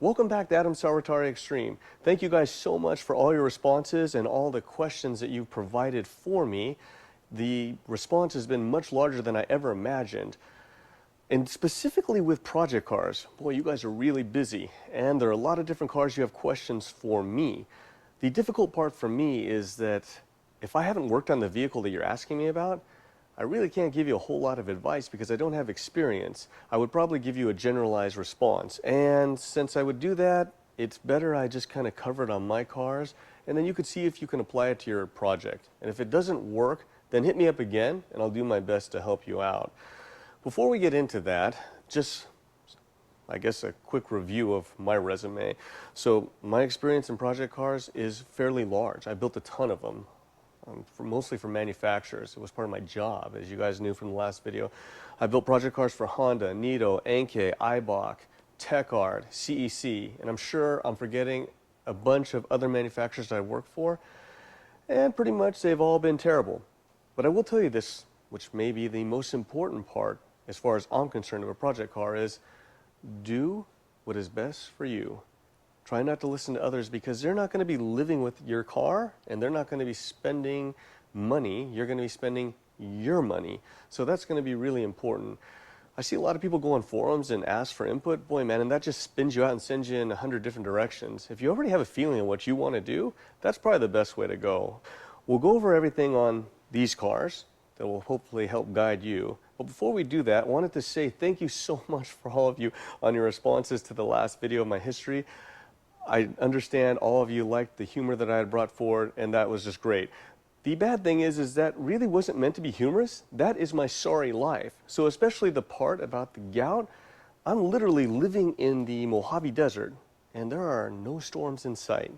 Welcome back to Saruwatari Xtreme. Thank you guys so much for all your responses and all the questions that you've provided for me. The response has been much larger than I ever imagined. And specifically with project cars, boy, you guys are really busy, and there are a lot of different cars you have questions for me. The difficult part for me is that if I haven't worked on the vehicle that you're asking me about, I really can't give you a whole lot of advice because I don't have experience. I would probably give you a generalized response. And since I would do that, it's better I just kind of cover it on my cars, and then you could see if you can apply it to your project. And if it doesn't work, then hit me up again, and I'll do my best to help you out. Before we get into that, just, I guess, a quick review of my resume. So my experience in project cars is fairly large. I built a ton of them. Mostly for manufacturers. It was part of my job, as you guys knew from the last video. I built project cars for Honda, Nito, Enkei, Eibach, Techart, CEC, and I'm sure I'm forgetting a bunch of other manufacturers that I've worked for, and pretty much they've all been terrible. But I will tell you this, which may be the most important part as far as I'm concerned of a project car, is do what is best for you. Try not to listen to others because they're not going to be living with your car and they're not going to be spending money. You're going to be spending your money. So that's going to be really important. I see a lot of people go on forums and ask for input. Boy, man, and that just spins you out and sends you in 100 different directions. If you already have a feeling of what you want to do, that's probably the best way to go. We'll go over everything on these cars that will hopefully help guide you. But before we do that, I wanted to say thank you so much for all of you on your responses to the last video of my history. I understand all of you liked the humor that I had brought forward, and that was just great. The bad thing is that really wasn't meant to be humorous. That is my sorry life. So especially the part about the gout, I'm literally living in the Mojave Desert, and there are no storms in sight.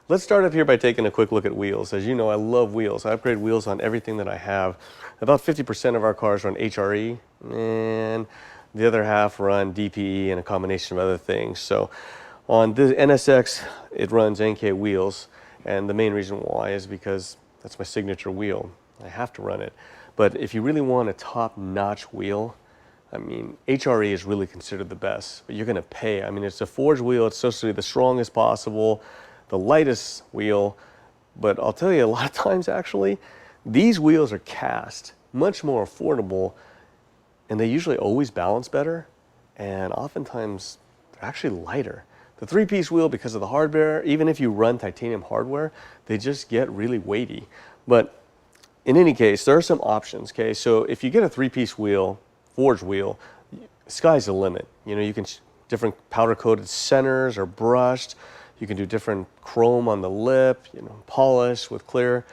Let's start up here by taking a quick look at wheels. As you know, I love wheels. I upgrade wheels on everything that I have. About 50% of our cars run HRE, and the other half run DPE and a combination of other things. So on the NSX, it runs Enkei wheels, and the main reason why is because that's my signature wheel. I have to run it. But if you really want a top-notch wheel, I mean, HRE is really considered the best, but you're going to pay. I mean, it's a forged wheel. It's supposed to be the strongest possible, the lightest wheel. But I'll tell you, a lot of times, actually, these wheels are cast, much more affordable, and they usually always balance better, and oftentimes they're actually lighter. The three-piece wheel, because of the hardware, even if you run titanium hardware, they just get really weighty. But in any case, there are some options, okay? So if you get a three-piece wheel, forged wheel, sky's the limit. You know, you can, different powder-coated centers or brushed. You can do different chrome on the lip, you know, polish with clear.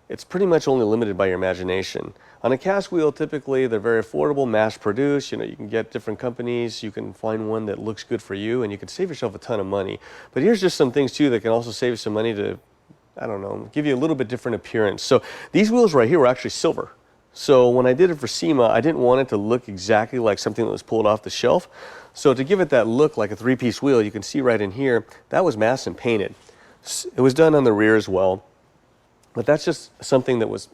It's pretty much only limited by your imagination. On a cast wheel, typically, they're very affordable, mass-produced. You know, you can get different companies. You can find one that looks good for you, and you can save yourself a ton of money. But here's just some things, too, that can also save you some money to, I don't know, give you a little bit different appearance. So these wheels right here were actually silver. So when I did it for SEMA, I didn't want it to look exactly like something that was pulled off the shelf. So to give it that look like a three-piece wheel, you can see right in here, that was mass and painted. It was done on the rear as well. But that's just something that was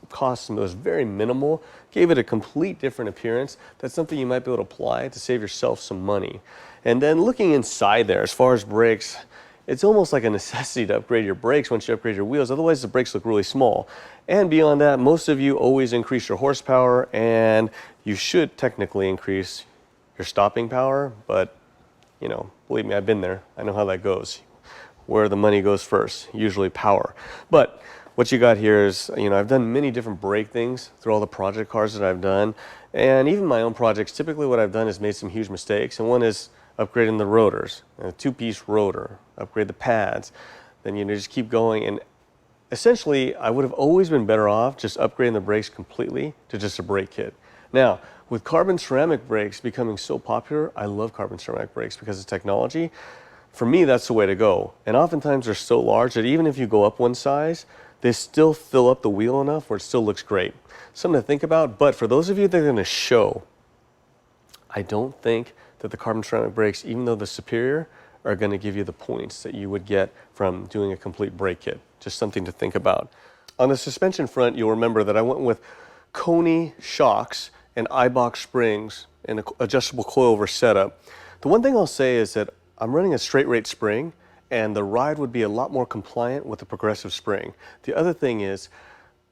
very minimal, gave it a complete different appearance. That's something you might be able to apply to save yourself some money. And then looking inside there, as far as brakes, it's almost like a necessity to upgrade your brakes once you upgrade your wheels. Otherwise, the brakes look really small. And beyond that, most of you always increase your horsepower, and you should technically increase your stopping power. But, you know, believe me, I've been there. I know how that goes. Where the money goes first, usually power. But what you got here is, you know, I've done many different brake things through all the project cars that I've done. And even my own projects, typically what I've done is made some huge mistakes. And one is upgrading the rotors, a two-piece rotor, upgrade the pads. Then, you know, just keep going. And essentially, I would have always been better off just upgrading the brakes completely to just a brake kit. Now, with carbon ceramic brakes becoming so popular, I love carbon ceramic brakes because of technology. For me, that's the way to go. And oftentimes they're so large that even if you go up one size, they still fill up the wheel enough where it still looks great. Something to think about, but for those of you that are going to show, I don't think that the carbon ceramic brakes, even though they're superior, are going to give you the points that you would get from doing a complete brake kit. Just something to think about. On the suspension front, you'll remember that I went with Koni shocks and Eibach springs and an adjustable coilover setup. The one thing I'll say is that I'm running a straight rate spring, and the ride would be a lot more compliant with the progressive spring. The other thing is,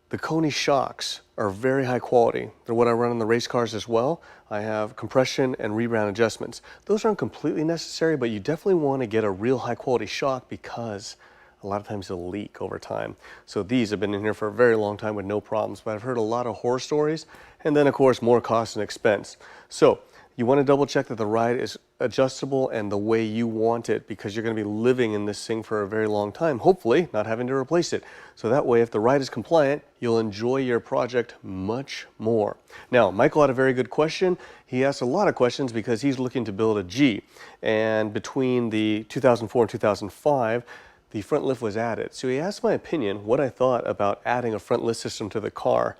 the Koni shocks are very high quality. They're what I run on the race cars as well. I have compression and rebound adjustments. Those aren't completely necessary, but you definitely want to get a real high quality shock because a lot of times they'll leak over time. So these have been in here for a very long time with no problems, but I've heard a lot of horror stories, and then of course more cost and expense. So you want to double check that the ride is adjustable and the way you want it, because you're going to be living in this thing for a very long time, hopefully not having to replace it. So that way, if the ride is compliant, you'll enjoy your project much more. Now, Michael had a very good question. He asked a lot of questions because he's looking to build a G. And between the 2004 and 2005, the front lift was added. So he asked my opinion, what I thought about adding a front lift system to the car.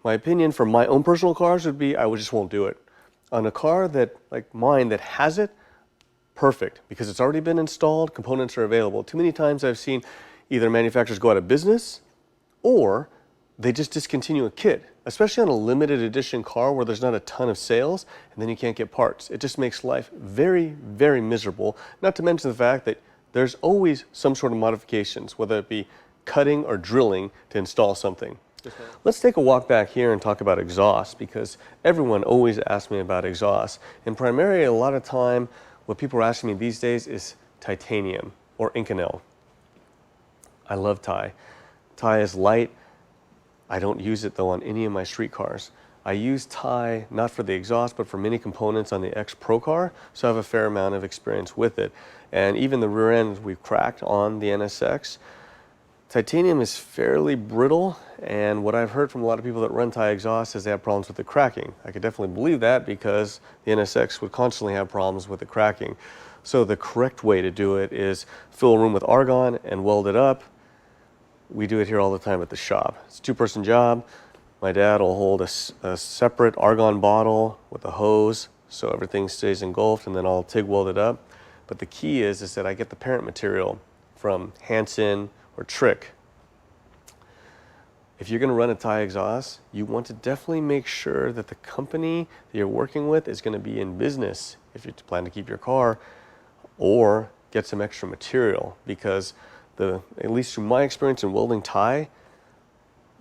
My opinion for my own personal cars would be, I just won't do it. On a car that, like mine, that has it, perfect, because it's already been installed, components are available. Too many times I've seen either manufacturers go out of business or they just discontinue a kit, especially on a limited edition car where there's not a ton of sales and then you can't get parts. It just makes life very, very miserable, not to mention the fact that there's always some sort of modifications, whether it be cutting or drilling to install something. Let's take a walk back here and talk about exhaust, because everyone always asks me about exhaust. And primarily, a lot of time, what people are asking me these days is titanium or Inconel. I love Ti. Ti is light. I don't use it though on any of my street cars. I use Ti not for the exhaust, but for many components on the X Pro car, so I have a fair amount of experience with it. And even the rear end we've cracked on the NSX. Titanium is fairly brittle, and what I've heard from a lot of people that run Ti exhaust is they have problems with the cracking. I could definitely believe that because the NSX would constantly have problems with the cracking. So the correct way to do it is fill a room with argon and weld it up. We do it here all the time at the shop. It's a two-person job. My dad will hold a separate argon bottle with a hose so everything stays engulfed, and then I'll TIG weld it up. But the key is that I get the parent material from Hanson or Trick. If you're going to run a Ti exhaust, you want to definitely make sure that the company that you're working with is going to be in business if you plan to keep your car, or get some extra material, because at least from my experience in welding Ti,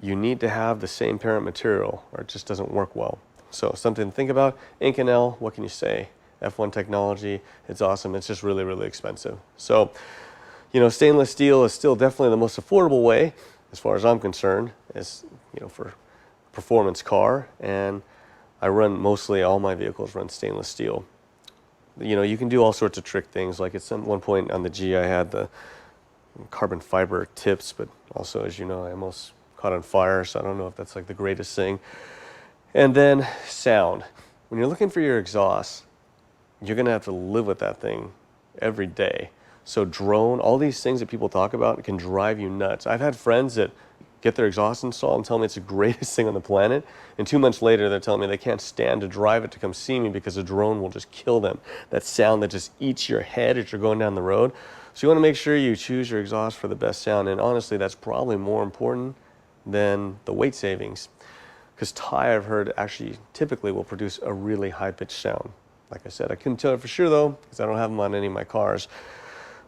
you need to have the same parent material or it just doesn't work well. So something to think about. Inconel, what can you say? F1 technology, it's awesome. It's just really, really expensive. So, you know, stainless steel is still definitely the most affordable way, as far as I'm concerned, is, you know, for a performance car. And I run mostly, all my vehicles run stainless steel. You know, you can do all sorts of trick things. Like at one point on the G, I had the carbon fiber tips, but also, as you know, I almost caught on fire, so I don't know if that's like the greatest thing. And then sound. When you're looking for your exhaust, you're going to have to live with that thing every day. So drone, all these things that people talk about can drive you nuts. I've had friends that get their exhaust installed and tell me it's the greatest thing on the planet, and 2 months later they're telling me they can't stand to drive it to come see me because the drone will just kill them. That sound that just eats your head as you're going down the road. So you want to make sure you choose your exhaust for the best sound, and honestly that's probably more important than the weight savings, because Ti, I've heard, actually typically will produce a really high-pitched sound. Like I said, I couldn't tell it for sure though, because I don't have them on any of my cars.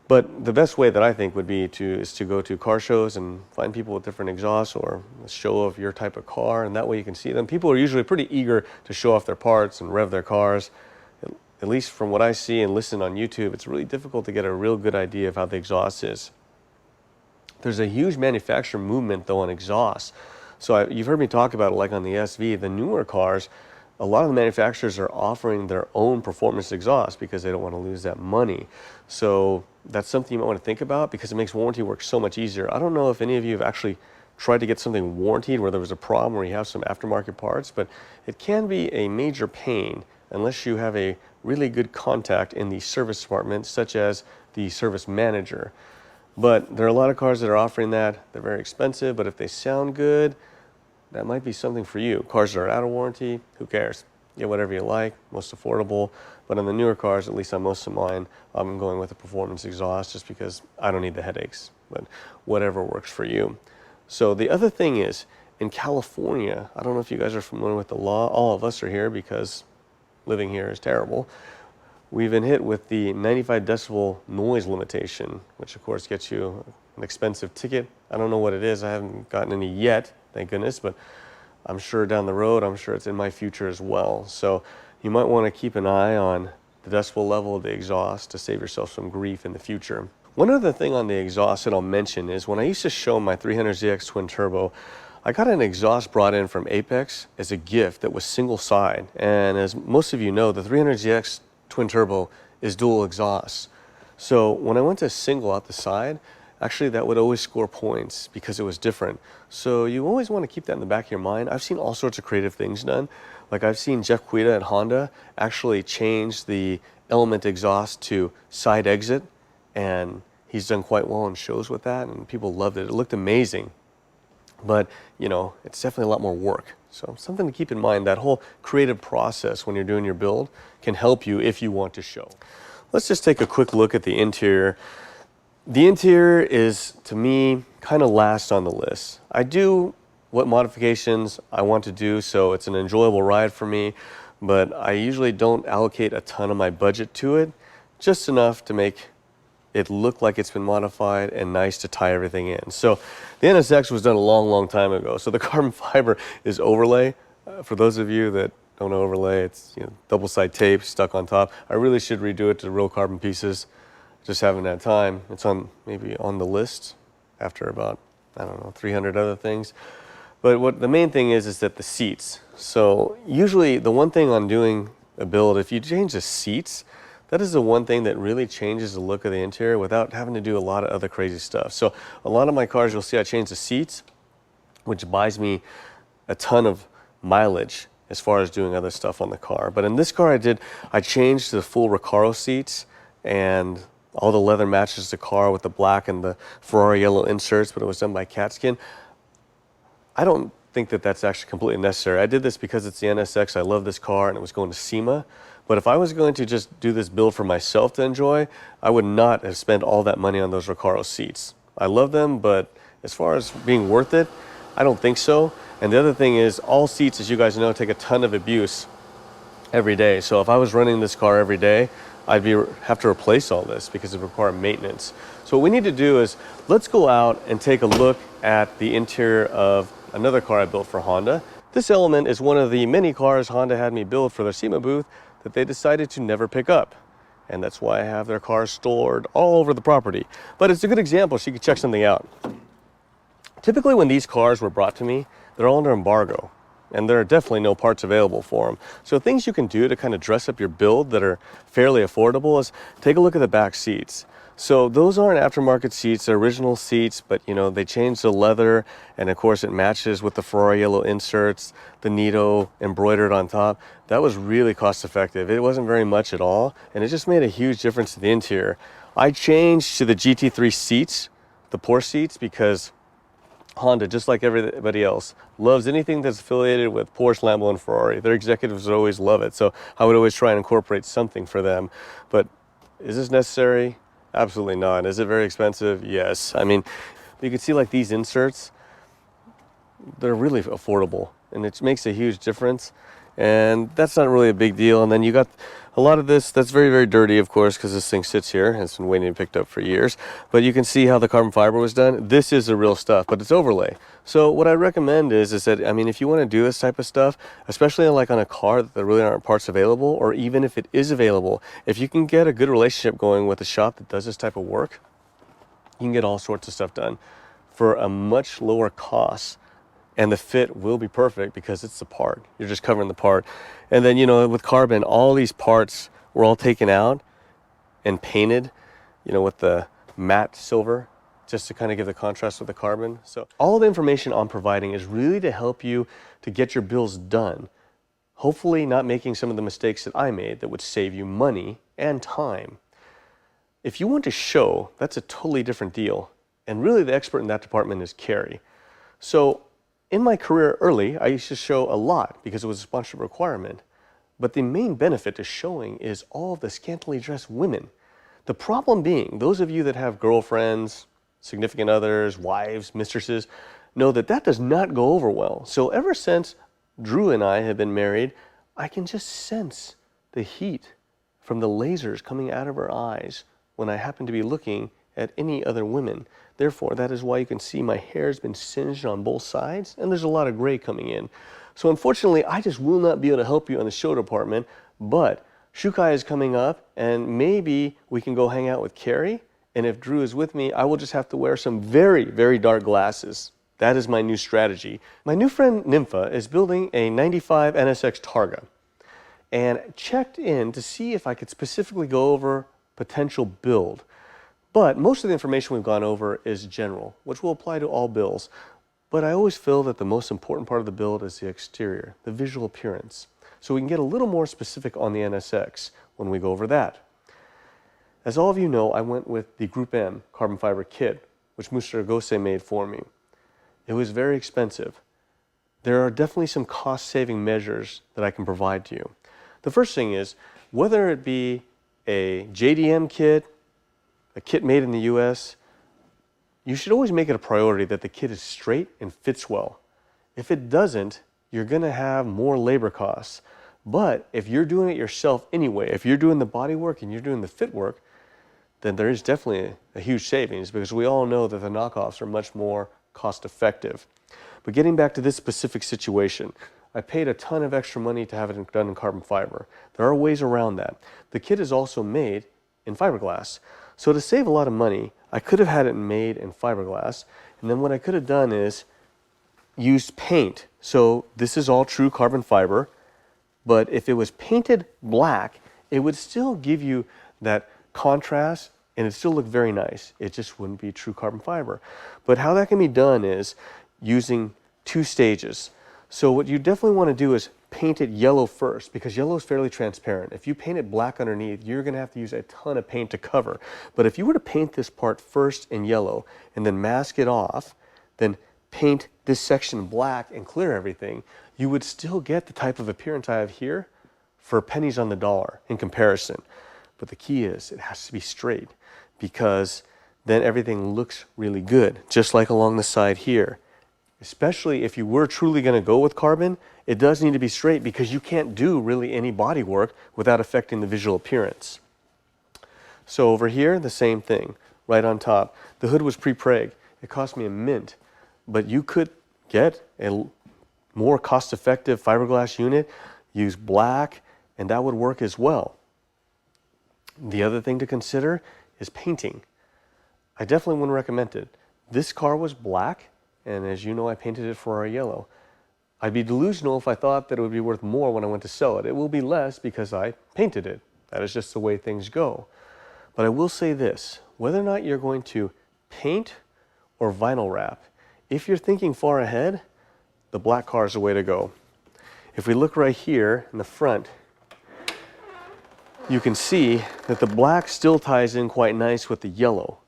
But the best way that I think would be is to go to car shows and find people with different exhausts, or a show of your type of car, and that way you can see them. People are usually pretty eager to show off their parts and rev their cars. At least from what I see and listen on YouTube, it's really difficult to get a real good idea of how the exhaust is. There's a huge manufacturer movement though on exhaust. So you've heard me talk about it, like on the SV, the newer cars, a lot of the manufacturers are offering their own performance exhaust because they don't want to lose that money. So that's something you might want to think about, because it makes warranty work so much easier. I don't know if any of you have actually tried to get something warranted where there was a problem where you have some aftermarket parts, but it can be a major pain unless you have a really good contact in the service department, such as the service manager. But there are a lot of cars that are offering that. They're very expensive, but if they sound good, that might be something for you. Cars that are out of warranty, who cares? Get whatever you like, most affordable. But on the newer cars, at least on most of mine, I'm going with a performance exhaust just because I don't need the headaches, but whatever works for you. So the other thing is, in California, I don't know if you guys are familiar with the law. All of us are here because living here is terrible. we've been hit with the 95 decibel noise limitation, which of course gets you an expensive ticket. I don't know what it is. I haven't gotten any yet, thank goodness, but I'm sure down the road, I'm sure it's in my future as well. So you might want to keep an eye on the decibel level of the exhaust to save yourself some grief in the future. One other thing on the exhaust that I'll mention is when I used to show my 300ZX twin turbo, I got an exhaust brought in from Apex as a gift that was single side. And as most of you know, the 300ZX twin turbo is dual exhaust. So when I went to single out the side, actually that would always score points because it was different. So you always want to keep that in the back of your mind. I've seen all sorts of creative things done. Like I've seen Jeff Quita at Honda actually change the element exhaust to side exit, and he's done quite well in shows with that, and people loved it. It looked amazing. But, you know, it's definitely a lot more work. So something to keep in mind, that whole creative process when you're doing your build can help you if you want to show. Let's just take a quick look at the interior. The interior is, to me, kind of last on the list. I do what modifications I want to do, so it's an enjoyable ride for me, but I usually don't allocate a ton of my budget to it, just enough to make it look like it's been modified and nice to tie everything in. So the NSX was done a long, long time ago. So the carbon fiber is overlay. For those of you that don't know overlay, it's double-side tape stuck on top. I really should redo it to real carbon pieces. Just haven't had time. It's maybe on the list after about, I don't know, 300 other things. But what the main thing is that the seats. So usually the one thing on doing a build, if you change the seats, that is the one thing that really changes the look of the interior without having to do a lot of other crazy stuff. So a lot of my cars, you'll see I changed the seats, which buys me a ton of mileage as far as doing other stuff on the car. But in this car I changed the full Recaro seats, and all the leather matches the car with the black and the Ferrari yellow inserts, but it was done by Catskin. I don't think that that's actually completely necessary. I did this because it's the NSX. I love this car and it was going to SEMA. But if I was going to just do this build for myself to enjoy, I would not have spent all that money on those Recaro seats. I love them, but as far as being worth it, I don't think so. And the other thing is, all seats, as you guys know, take a ton of abuse every day. So if I was running this car every day, I'd have to replace all this because it would require maintenance. So what we need to do is, let's go out and take a look at the interior of another car I built for Honda. This element is one of the many cars Honda had me build for their SEMA booth that they decided to never pick up. And that's why I have their cars stored all over the property. But it's a good example so you can check something out. Typically when these cars were brought to me, they're all under embargo, and there are definitely no parts available for them. So things you can do to kind of dress up your build that are fairly affordable is take a look at the back seats. So those aren't aftermarket seats, they're original seats, but they changed the leather, and of course it matches with the Ferrari yellow inserts, the Nito embroidered on top. That was really cost effective. It wasn't very much at all, and it just made a huge difference to the interior. I changed to the GT3 seats, the Porsche seats, because Honda, just like everybody else, loves anything that's affiliated with Porsche, Lambo, and Ferrari. Their executives always love it, so I would always try and incorporate something for them. But is this necessary? Absolutely not. Is it very expensive? Yes. I mean, you can see like these inserts, they're really affordable, and it makes a huge difference. And that's not really a big deal. And then you got a lot of this that's very, very dirty, of course, because this thing sits here and it's been waiting to be picked up for years. But you can see how the carbon fiber was done. This is the real stuff, but it's overlay. So what I recommend is that, I mean, if you want to do this type of stuff, especially like on a car that there really aren't parts available, or even if it is available, if you can get a good relationship going with a shop that does this type of work, you can get all sorts of stuff done for a much lower cost. And the fit will be perfect because it's the part. You're just covering the part. And then, with carbon, all these parts were all taken out and painted, with the matte silver, just to kind of give the contrast with the carbon. So all the information I'm providing is really to help you to get your builds done. Hopefully not making some of the mistakes that I made that would save you money and time. If you want to show, that's a totally different deal. And really the expert in that department is Carrie. So in my career early, I used to show a lot because it was a sponsorship requirement. But the main benefit to showing is all of the scantily dressed women. The problem being, those of you that have girlfriends, significant others, wives, mistresses, know that that does not go over well. So ever since Drew and I have been married, I can just sense the heat from the lasers coming out of her eyes when I happen to be looking at any other women. Therefore, that is why you can see my hair has been singed on both sides, and there's a lot of gray coming in. So unfortunately, I just will not be able to help you in the show department, but Shukai is coming up, and maybe we can go hang out with Carrie, and if Drew is with me, I will just have to wear some very, very dark glasses. That is my new strategy. My new friend Nympha is building a 95 NSX Targa, and checked in to see if I could specifically go over potential build. But most of the information we've gone over is general, which will apply to all builds. But I always feel that the most important part of the build is the exterior, the visual appearance. So we can get a little more specific on the NSX when we go over that. As all of you know, I went with the Group M carbon fiber kit, which Mr. Gose made for me. It was very expensive. There are definitely some cost-saving measures that I can provide to you. The first thing is, whether it be a JDM kit, a kit made in the US, you should always make it a priority that the kit is straight and fits well. If it doesn't, you're going to have more labor costs. But if you're doing it yourself anyway, if you're doing the body work and you're doing the fit work, then there is definitely a huge savings, because we all know that the knockoffs are much more cost effective. But getting back to this specific situation, I paid a ton of extra money to have it done in carbon fiber. There are ways around that. The kit is also made in fiberglass. So to save a lot of money, I could have had it made in fiberglass, and then what I could have done is used paint. So this is all true carbon fiber, but if it was painted black, it would still give you that contrast and it'd still look very nice. It just wouldn't be true carbon fiber. But how that can be done is using 2 stages. So what you definitely want to do is paint it yellow first, because yellow is fairly transparent. If you paint it black underneath, you're going to have to use a ton of paint to cover. But if you were to paint this part first in yellow and then mask it off, then paint this section black and clear everything, you would still get the type of appearance I have here for pennies on the dollar in comparison. But the key is it has to be straight, because then everything looks really good, just like along the side here. Especially if you were truly going to go with carbon, it does need to be straight, because you can't do really any body work without affecting the visual appearance. So over here, the same thing, right on top. The hood was pre-preg. It cost me a mint, but you could get a more cost-effective fiberglass unit, use black, and that would work as well. The other thing to consider is painting. I definitely wouldn't recommend it. This car was black, and as you know, I painted it Ferrari yellow. I'd be delusional if I thought that it would be worth more when I went to sell it. It will be less because I painted it. That is just the way things go. But I will say this, whether or not you're going to paint or vinyl wrap, if you're thinking far ahead, the black car is the way to go. If we look right here in the front, you can see that the black still ties in quite nice with the yellow.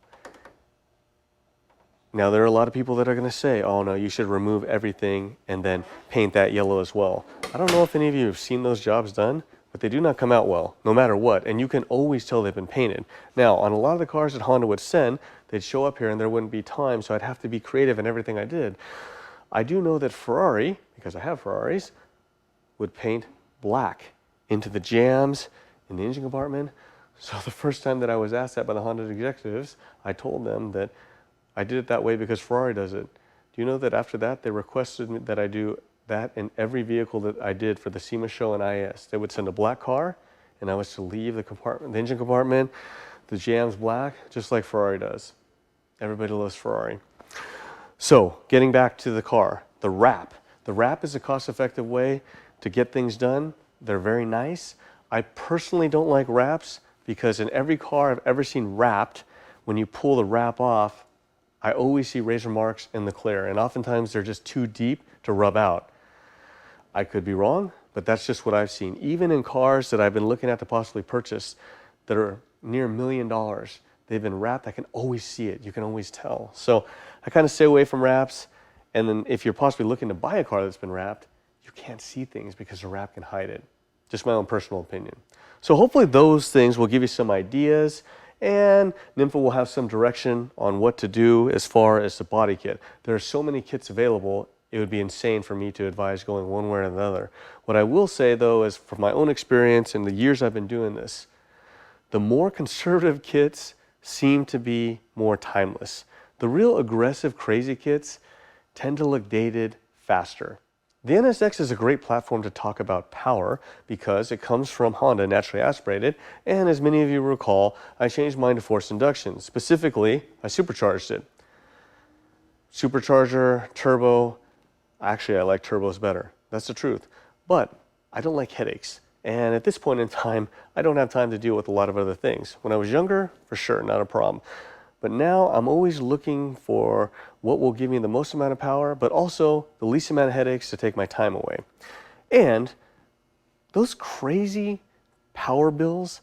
Now, there are a lot of people that are going to say, oh no, you should remove everything and then paint that yellow as well. I don't know if any of you have seen those jobs done, but they do not come out well, no matter what, and you can always tell they've been painted. Now, on a lot of the cars that Honda would send, they'd show up here and there wouldn't be time, so I'd have to be creative in everything I did. I do know that Ferrari, because I have Ferraris, would paint black into the jams, in the engine compartment. So the first time that I was asked that by the Honda executives, I told them that I did it that way because Ferrari does it. Do you know that after that, they requested that I do that in every vehicle that I did for the SEMA show and IS. They would send a black car, and I was to leave the compartment, the engine compartment, the jams black, just like Ferrari does. Everybody loves Ferrari. So, getting back to the car, the wrap. The wrap is a cost-effective way to get things done. They're very nice. I personally don't like wraps because in every car I've ever seen wrapped, when you pull the wrap off, I always see razor marks in the clear, and oftentimes they're just too deep to rub out. I could be wrong, but that's just what I've seen. Even in cars that I've been looking at to possibly purchase that are near $1 million, they've been wrapped. I can always see it. You can always tell. So I kind of stay away from wraps, and then if you're possibly looking to buy a car that's been wrapped, you can't see things because the wrap can hide it. Just my own personal opinion. So hopefully those things will give you some ideas, and Nympha will have some direction on what to do as far as the body kit. There are so many kits available, it would be insane for me to advise going one way or another. What I will say though is, from my own experience and the years I've been doing this, The more conservative kits seem to be more timeless. The real aggressive, crazy kits tend to look dated faster. The NSX is a great platform to talk about power because it comes from Honda, naturally aspirated, and as many of you recall, I changed mine to forced induction. Specifically, I supercharged it. Supercharger, turbo, actually I like turbos better. That's the truth. But I don't like headaches. And at this point in time, I don't have time to deal with a lot of other things. When I was younger, for sure, not a problem. But now I'm always looking for what will give me the most amount of power, but also the least amount of headaches to take my time away. And those crazy power bills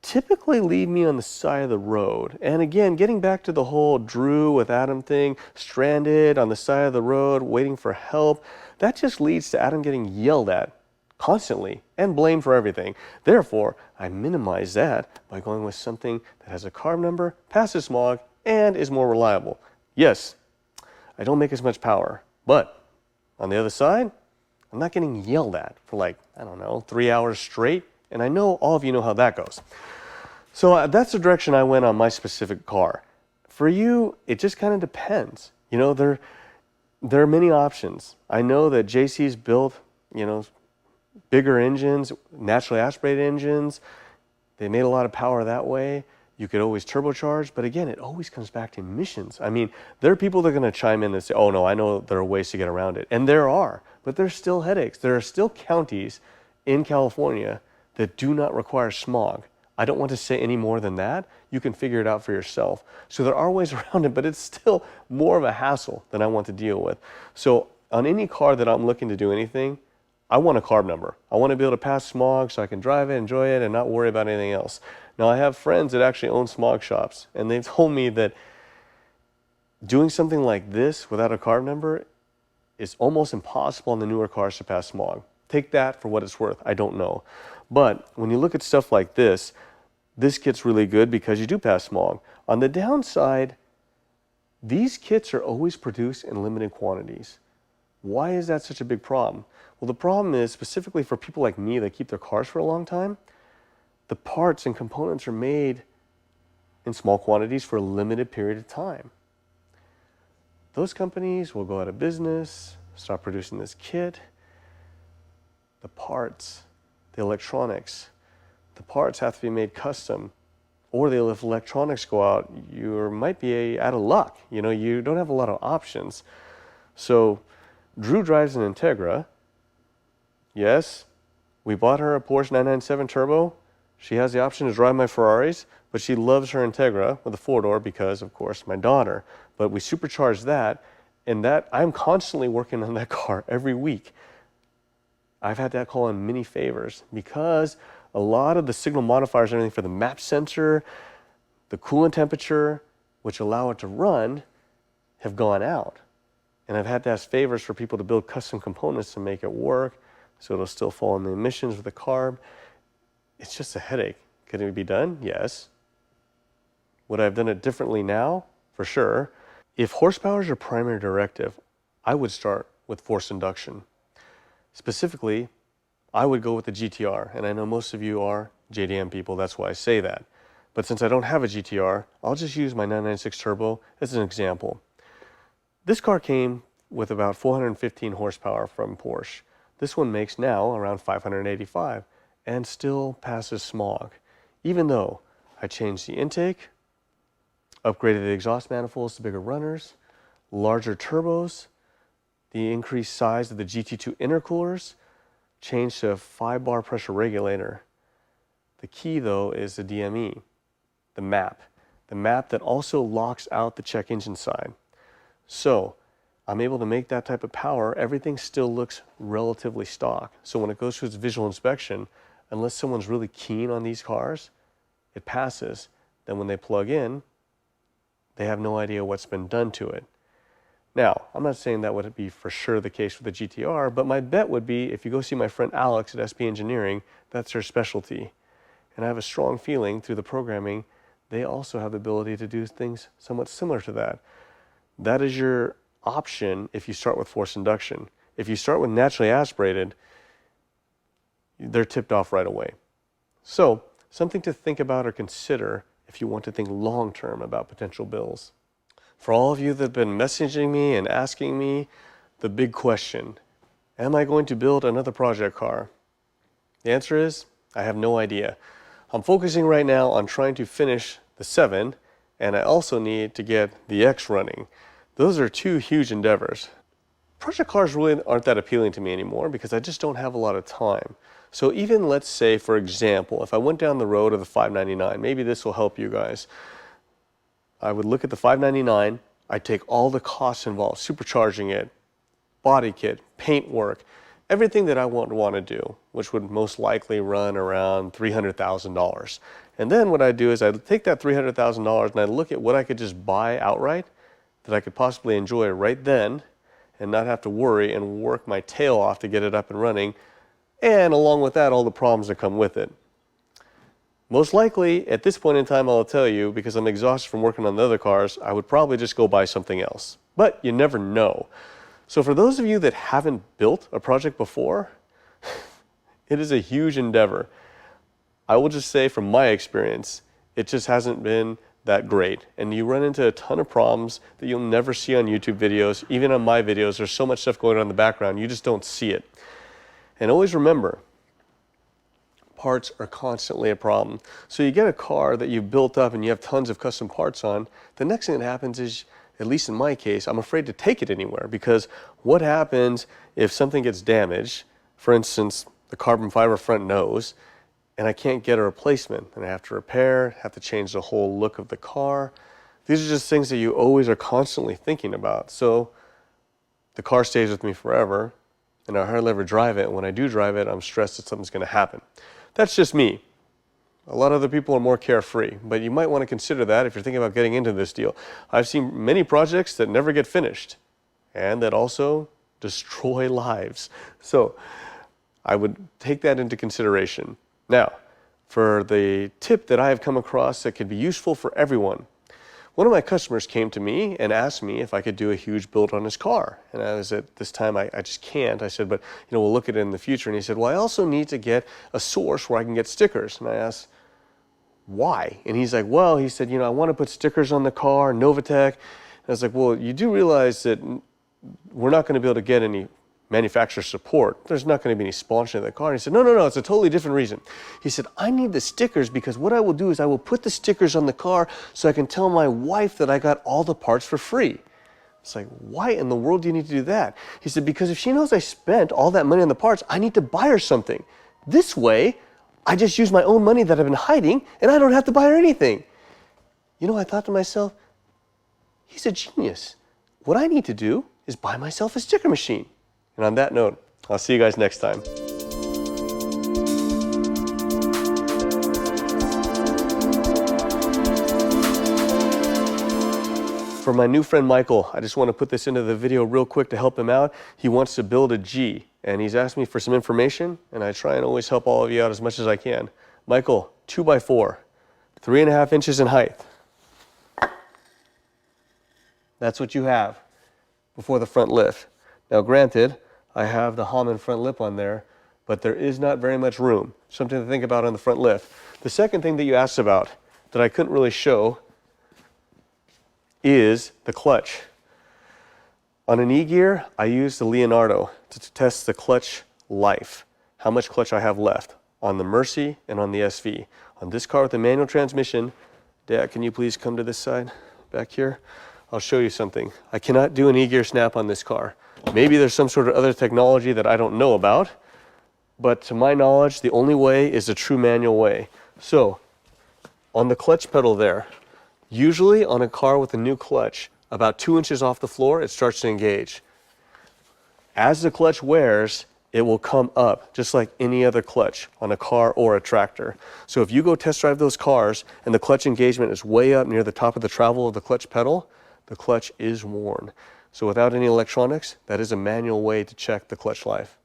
typically leave me on the side of the road. And again, getting back to the whole Drew with Adam thing, stranded on the side of the road, waiting for help, that just leads to Adam getting yelled at constantly and blamed for everything. Therefore, I minimize that by going with something that has a carb number, passes smog, and is more reliable. Yes, I don't make as much power, but on the other side, I'm not getting yelled at for like, I don't know, 3 hours straight, and I know all of you know how that goes. So that's the direction I went on my specific car. For you, it just kind of depends. You know, there are many options. I know that JC's built, you know, bigger engines, naturally aspirated engines. They made a lot of power that way. You could always turbocharge, but again, it always comes back to emissions. I mean, there are people that are going to chime in and say, oh no, I know there are ways to get around it. And there are, but there's still headaches. There are still counties in California that do not require smog. I don't want to say any more than that. You can figure it out for yourself. So there are ways around it, but it's still more of a hassle than I want to deal with. So on any car that I'm looking to do anything, I want a carb number. I want to be able to pass smog so I can drive it, enjoy it, and not worry about anything else. Now, I have friends that actually own smog shops, and they've told me that doing something like this without a carb number is almost impossible on the newer cars to pass smog. Take that for what it's worth. I don't know. But when you look at stuff like this kit's really good because you do pass smog. On the downside, these kits are always produced in limited quantities. Why is that such a big problem? Well, the problem is specifically for people like me that keep their cars for a long time, the parts and components are made in small quantities for a limited period of time. Those companies will go out of business, stop producing this kit. The parts, the electronics, the parts have to be made custom. Or if electronics go out, you might be out of luck. You know, you don't have a lot of options. So Drew drives an Integra. Yes, we bought her a Porsche 997 Turbo. She has the option to drive my Ferraris, but she loves her Integra with a four-door because, of course, my daughter. But we supercharged that, and that I'm constantly working on that car every week. I've had that call in many favors because a lot of the signal modifiers and everything for the map sensor, the coolant temperature, which allow it to run, have gone out. And I've had to ask favors for people to build custom components to make it work, so it'll still fall in the emissions with the carb. It's just a headache. Could it be done? Yes. Would I have done it differently now? For sure. If horsepower is your primary directive, I would start with forced induction. Specifically, I would go with the GTR, and I know most of you are JDM people, that's why I say that. But since I don't have a GTR, I'll just use my 996 Turbo as an example. This car came with about 415 horsepower from Porsche. This one makes now around 585 and still passes smog, even though I changed the intake, upgraded the exhaust manifolds to bigger runners, larger turbos, the increased size of the GT2 intercoolers, changed to a 5-bar pressure regulator. The key, though, is the DME, the map that also locks out the check engine side. So I'm able to make that type of power. Everything still looks relatively stock. So when it goes to its visual inspection, unless someone's really keen on these cars, it passes. Then when they plug in, they have no idea what's been done to it. Now, I'm not saying that would be for sure the case with the GTR, but my bet would be if you go see my friend Alex at SP Engineering, that's their specialty. And I have a strong feeling through the programming, they also have the ability to do things somewhat similar to that. That is your option if you start with forced induction. If you start with naturally aspirated, they're tipped off right away. So Something to think about or consider if you want to think long-term about potential bills. For all of you that have been messaging me and asking me the big question, am I going to build another project car? The answer is, I have no idea. I'm focusing right now on trying to finish the 7, and I also need to get the X running. Those are two huge endeavors. Project cars really aren't that appealing to me anymore because I just don't have a lot of time. So even, let's say, for example, if I went down the road of the 599, maybe this will help you guys. I would look at the 599, I'd take all the costs involved, supercharging it, body kit, paint work, everything that I want to do, which would most likely run around $300,000. And then what I'd do is I'd take that $300,000 and I'd look at what I could just buy outright that I could possibly enjoy right then and not have to worry and work my tail off to get it up and running, and along with that, all the problems that come with it. Most likely, at this point in time, I'll tell you, because I'm exhausted from working on the other cars, I would probably just go buy something else. But you never know. So for those of you that haven't built a project before, it is a huge endeavor. I will just say from my experience, it just hasn't been that great. And you run into a ton of problems that you'll never see on YouTube videos. Even on my videos, there's so much stuff going on in the background, you just don't see it. And always remember, parts are constantly a problem. So you get a car that you've built up and you have tons of custom parts on, the next thing that happens is, at least in my case, I'm afraid to take it anywhere, because what happens if something gets damaged, for instance, the carbon fiber front nose, and I can't get a replacement, and I have to repair, have to change the whole look of the car. These are just things that you always are constantly thinking about. So the car stays with me forever, and I hardly ever drive it. And when I do drive it, I'm stressed that something's going to happen. That's just me. A lot of other people are more carefree, but you might want to consider that if you're thinking about getting into this deal. I've seen many projects that never get finished and that also destroy lives. So I would take that into consideration. Now, for the tip that I have come across that could be useful for everyone, one of my customers came to me and asked me if I could do a huge build on his car. And I was at this time, I just can't. I said, but we'll look at it in the future. And he said, well, I also need to get a source where I can get stickers. And I asked, why? And he's like, well, he said, I want to put stickers on the car, Novatech. And I was like, well, you do realize that we're not going to be able to get any manufacturer support. There's not going to be any sponsoring of the car. And he said, no, it's a totally different reason. He said, I need the stickers because what I will do is I will put the stickers on the car so I can tell my wife that I got all the parts for free. It's like, why in the world do you need to do that? He said, because if she knows I spent all that money on the parts, I need to buy her something. This way, I just use my own money that I've been hiding and I don't have to buy her anything. I thought to myself, he's a genius. What I need to do is buy myself a sticker machine. And on that note, I'll see you guys next time. For my new friend Michael, I just want to put this into the video real quick to help him out. He wants to build a G, and he's asked me for some information, and I try and always help all of you out as much as I can. Michael, 2x4, 3.5 inches in height. That's what you have before the front lift. Now granted, I have the Hammond front lip on there, but there is not very much room. Something to think about on the front lift. The second thing that you asked about that I couldn't really show is the clutch. On an E-Gear, I use the Leonardo to test the clutch life, how much clutch I have left on the Mercy and on the SV. On this car with the manual transmission, Dad, can you please come to this side back here? I'll show you something. I cannot do an E-Gear snap on this car. Maybe there's some sort of other technology that I don't know about, but to my knowledge, the only way is a true manual way. So, on the clutch pedal there, usually on a car with a new clutch, about 2 inches off the floor, it starts to engage. As the clutch wears, it will come up, just like any other clutch on a car or a tractor. So if you go test drive those cars and the clutch engagement is way up near the top of the travel of the clutch pedal, the clutch is worn. So without any electronics, that is a manual way to check the clutch life.